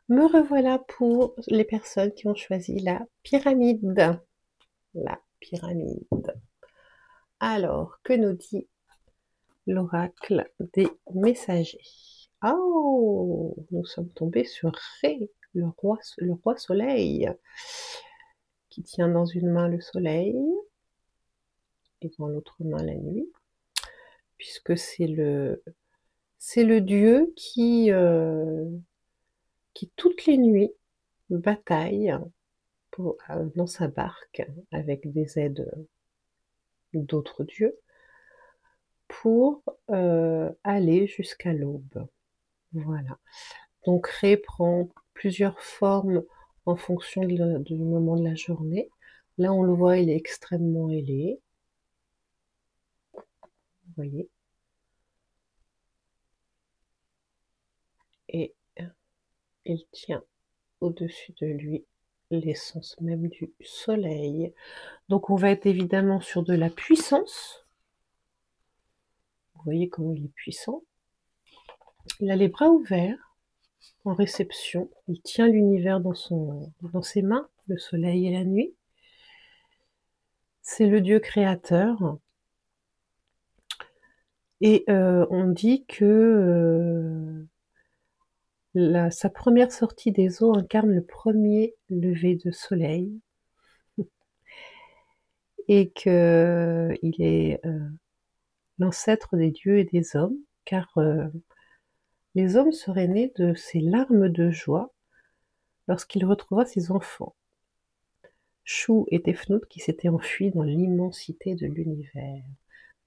Me revoilà pour les personnes qui ont choisi la pyramide. La pyramide. Alors, que nous dit l'oracle des messagers? Oh, nous sommes tombés sur Ré, le roi soleil, qui tient dans une main le soleil et dans l'autre main la nuit, puisque c'est le dieu qui toutes les nuits bataille dans sa barque avec des aides d'autres dieux pour aller jusqu'à l'aube. Voilà. Donc Ré prend plusieurs formes en fonction du moment de la journée. Là, on le voit, il est extrêmement ailé. Vous voyez. Et il tient au-dessus de lui l'essence même du soleil. Donc on va être évidemment sur de la puissance. Vous voyez comment il est puissant. Il a les bras ouverts en réception. Il tient l'univers dans ses mains, le soleil et la nuit. C'est le Dieu créateur. Et on dit que sa première sortie des eaux incarne le premier lever de soleil et qu'il est l'ancêtre des dieux et des hommes, car les hommes seraient nés de ces larmes de joie lorsqu'il retrouva ses enfants, Chou et Tefnout, qui s'étaient enfuis dans l'immensité de l'univers.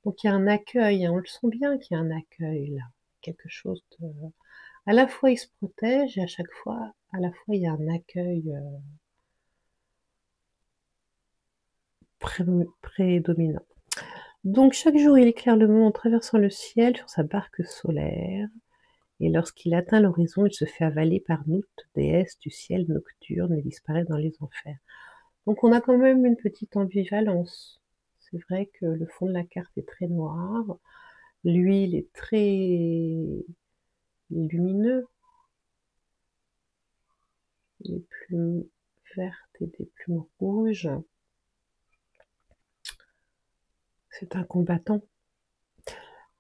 Donc il y a un accueil, hein, on le sent bien qu'il y a un accueil là, quelque chose de... À la fois il se protège et à la fois il y a un accueil prédominant. Donc chaque jour il éclaire le monde en traversant le ciel sur sa barque solaire, et lorsqu'il atteint l'horizon, il se fait avaler par Nout, déesse du ciel nocturne, et disparaît dans les enfers. Donc on a quand même une petite ambivalence. C'est vrai que le fond de la carte est très noir, lui il est très lumineux, les plumes vertes et des plumes rouges. C'est un combattant.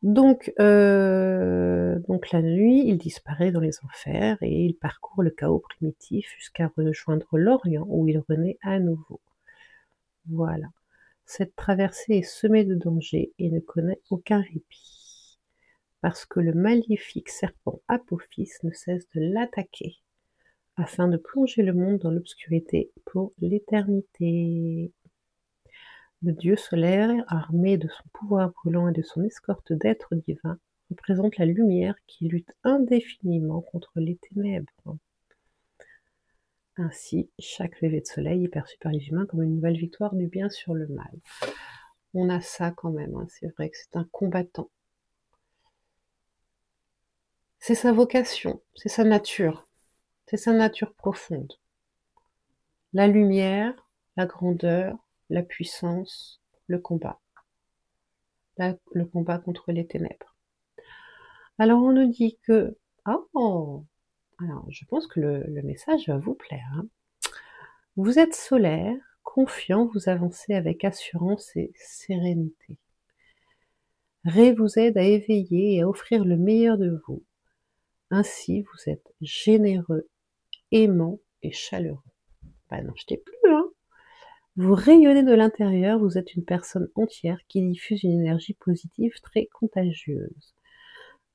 Donc la nuit, il disparaît dans les enfers et il parcourt le chaos primitif jusqu'à rejoindre l'Orient où il renaît à nouveau. Voilà. Cette traversée est semée de dangers et ne connaît aucun répit, parce que le maléfique serpent Apophis ne cesse de l'attaquer, afin de plonger le monde dans l'obscurité pour l'éternité. Le dieu solaire, armé de son pouvoir brûlant et de son escorte d'êtres divins, représente la lumière qui lutte indéfiniment contre les ténèbres. Ainsi, chaque lever de soleil est perçu par les humains comme une nouvelle victoire du bien sur le mal. On a ça quand même, hein, c'est vrai que c'est un combattant. C'est sa vocation, c'est sa nature profonde. La lumière, la grandeur, la puissance, le combat. Le combat contre les ténèbres. Alors on nous dit que... Oh, alors je pense que le message va vous plaire. Hein. Vous êtes solaire, confiant, vous avancez avec assurance et sérénité. Ré vous aide à éveiller et à offrir le meilleur de vous. Ainsi, vous êtes généreux, aimant et chaleureux. Bah non, je t'ai plus, hein. Vous rayonnez de l'intérieur, vous êtes une personne entière qui diffuse une énergie positive très contagieuse.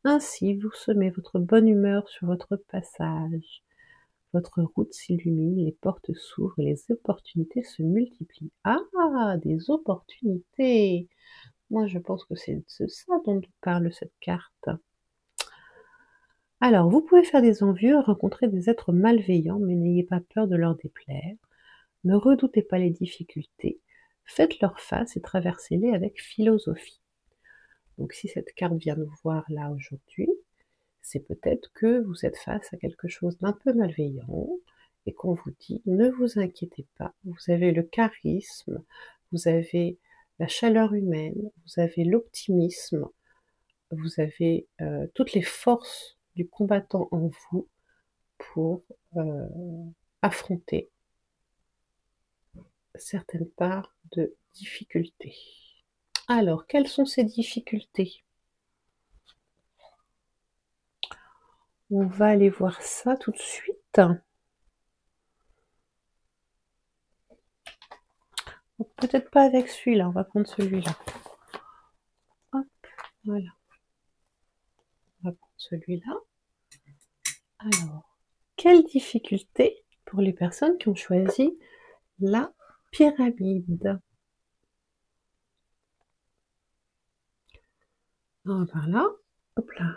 Ainsi, vous semez votre bonne humeur sur votre passage. Votre route s'illumine, les portes s'ouvrent et les opportunités se multiplient. Ah, des opportunités! Moi, je pense que c'est de ça dont nous parle cette carte. Alors, vous pouvez faire des envieux, rencontrer des êtres malveillants, mais n'ayez pas peur de leur déplaire. Ne redoutez pas les difficultés. Faites-leur face et traversez-les avec philosophie. Donc, si cette carte vient nous voir là aujourd'hui, c'est peut-être que vous êtes face à quelque chose d'un peu malveillant et qu'on vous dit ne vous inquiétez pas, vous avez le charisme, vous avez la chaleur humaine, vous avez l'optimisme, vous avez toutes les forces du combattant en vous pour affronter certaines parts de difficultés. Alors, quelles sont ces difficultés? On va aller voir ça tout de suite. Peut-être pas avec celui-là, on va prendre celui-là. Hop, voilà. On va prendre celui-là. Alors, quelle difficulté pour les personnes qui ont choisi la pyramide? On va par là. Hop là.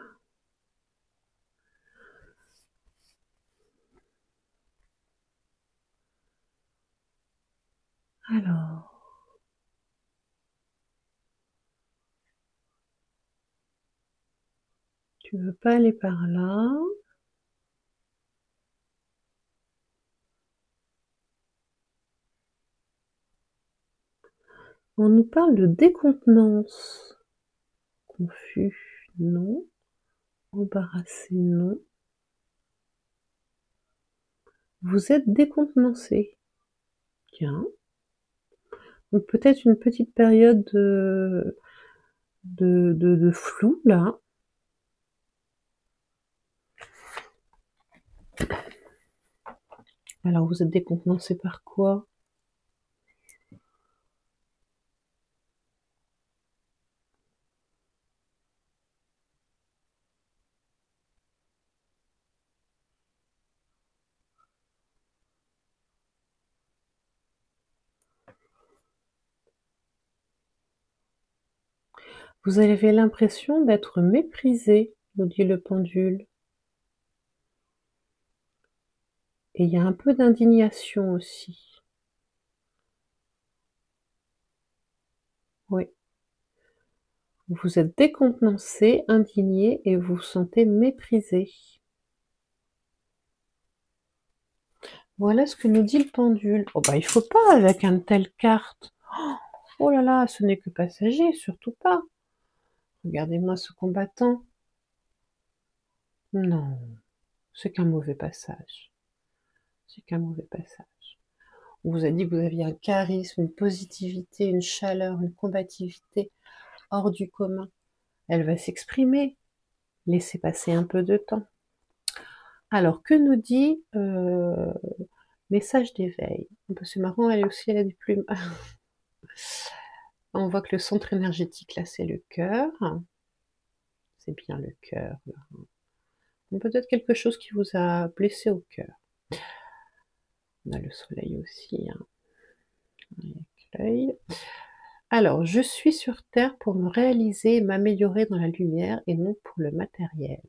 Alors, tu veux pas aller par là? On nous parle de décontenance. Confus, non. Embarrassé, non. Vous êtes décontenancé. Tiens. Donc peut-être une petite période de flou, là. Alors, vous êtes décontenancé par quoi? Vous avez l'impression d'être méprisé, nous dit le pendule. Et il y a un peu d'indignation aussi. Oui. Vous êtes décontenancé, indigné et vous vous sentez méprisé. Voilà ce que nous dit le pendule. Oh bah il faut pas avec une telle carte. Oh là là, ce n'est que passager, surtout pas. Regardez-moi ce combattant. Non, c'est qu'un mauvais passage. C'est qu'un mauvais passage. On vous a dit que vous aviez un charisme, une positivité, une chaleur, une combativité hors du commun. Elle va s'exprimer. Laissez passer un peu de temps. Alors, que nous dit message d'éveil? C'est marrant, elle aussi, elle a des plumes. On voit que le centre énergétique, là, c'est le cœur. C'est bien le cœur, là. Peut-être quelque chose qui vous a blessé au cœur. On a le soleil aussi, hein. Avec l'œil. Alors, je suis sur Terre pour me réaliser et m'améliorer dans la lumière et non pour le matériel.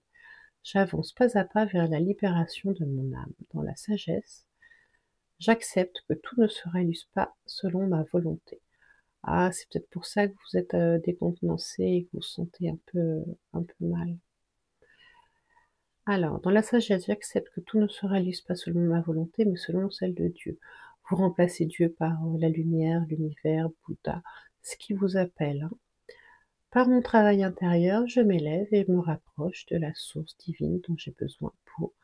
J'avance pas à pas vers la libération de mon âme. Dans la sagesse, j'accepte que tout ne se réalise pas selon ma volonté. Ah, c'est peut-être pour ça que vous êtes décontenancé et que vous vous sentez un peu mal. Alors, dans la sagesse, j'accepte que tout ne se réalise pas selon ma volonté, mais selon celle de Dieu. Vous remplacez Dieu par la lumière, l'univers, Bouddha, ce qui vous appelle, hein. Par mon travail intérieur, je m'élève et me rapproche de la source divine dont j'ai besoin pour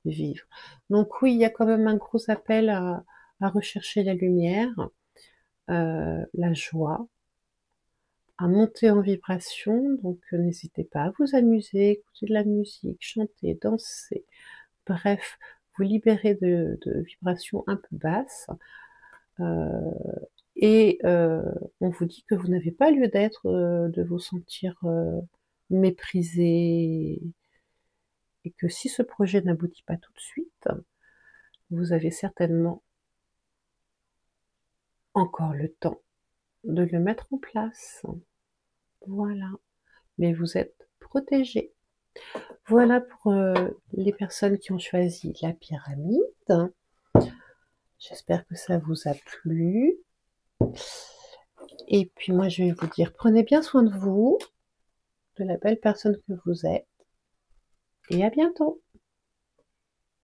vivre. Donc oui, il y a quand même un gros appel à rechercher la lumière, la joie, à monter en vibration. Donc n'hésitez pas à vous amuser, écouter de la musique, chanter, danser, bref, vous libérer de vibrations un peu basses. Et on vous dit que vous n'avez pas lieu d'être, de vous sentir méprisé, et que si ce projet n'aboutit pas tout de suite, vous avez certainement encore le temps de le mettre en place. Voilà, mais vous êtes protégés. Voilà pour les personnes qui ont choisi la pyramide. J'espère que ça vous a plu. Et puis moi, je vais vous dire, prenez bien soin de vous, de la belle personne que vous êtes, et à bientôt.